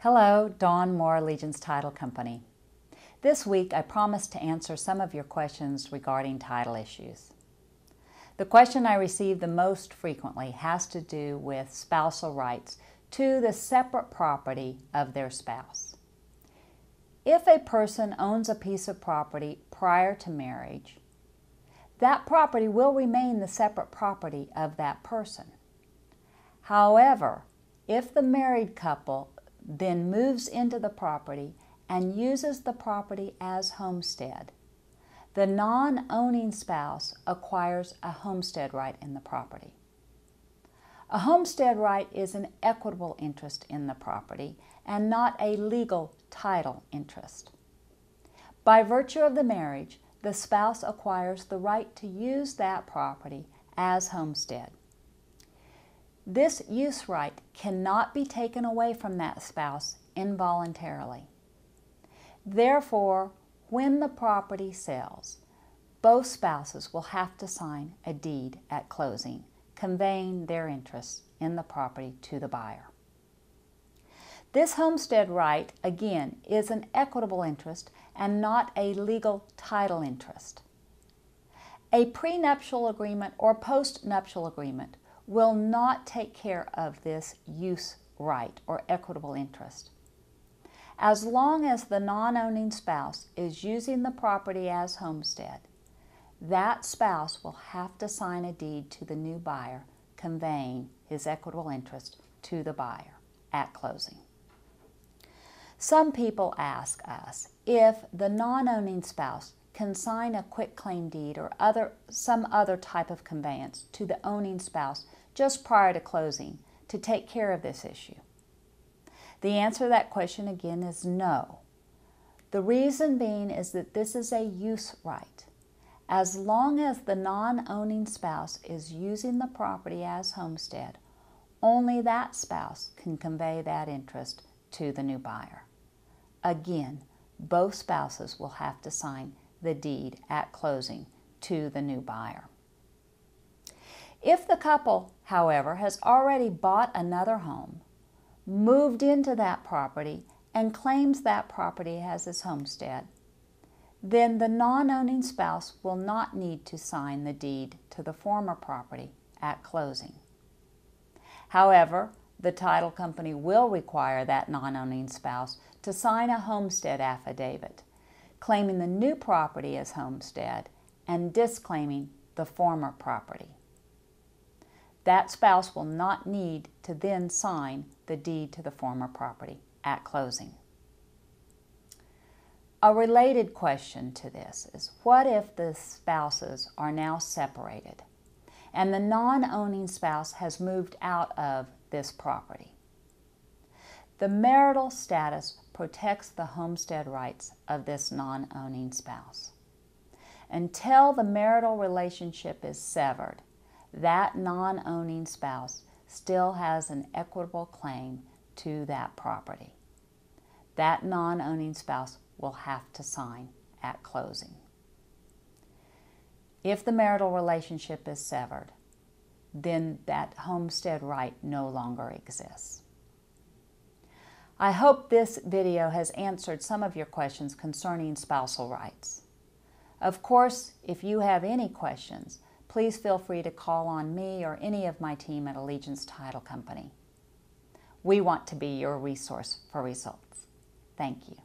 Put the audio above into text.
Hello, Dawn Moore, Allegiance Title Company. This week I promised to answer some of your questions regarding title issues. The question I receive the most frequently has to do with spousal rights to the separate property of their spouse. If a person owns a piece of property prior to marriage, that property will remain the separate property of that person. However, if the married couple then moves into the property and uses the property as homestead, the non-owning spouse acquires a homestead right in the property. A homestead right is an equitable interest in the property and not a legal title interest. By virtue of the marriage, the spouse acquires the right to use that property as homestead. This use right cannot be taken away from that spouse involuntarily. Therefore, when the property sells, both spouses will have to sign a deed at closing, conveying their interests in the property to the buyer. This homestead right, again, is an equitable interest and not a legal title interest. A prenuptial agreement or postnuptial agreement will not take care of this use right or equitable interest. As long as the non-owning spouse is using the property as homestead, that spouse will have to sign a deed to the new buyer conveying his equitable interest to the buyer at closing. Some people ask us if the non-owning spouse can sign a quitclaim deed or some other type of conveyance to the owning spouse just prior to closing to take care of this issue. The answer to that question again is no. The reason being is that this is a use right. As long as the non-owning spouse is using the property as homestead, only that spouse can convey that interest to the new buyer. Again, both spouses will have to sign the deed at closing to the new buyer. If the couple, however, has already bought another home, moved into that property, and claims that property as his homestead, then the non-owning spouse will not need to sign the deed to the former property at closing. However, the title company will require that non-owning spouse to sign a homestead affidavit, claiming the new property as homestead and disclaiming the former property. That spouse will not need to then sign the deed to the former property at closing. A related question to this is, what if the spouses are now separated and the non-owning spouse has moved out of this property? The marital status protects the homestead rights of this non-owning spouse. Until the marital relationship is severed, that non-owning spouse still has an equitable claim to that property. That non-owning spouse will have to sign at closing. If the marital relationship is severed, then that homestead right no longer exists. I hope this video has answered some of your questions concerning spousal rights. Of course, if you have any questions, please feel free to call on me or any of my team at Allegiance Title Company. We want to be your resource for results. Thank you.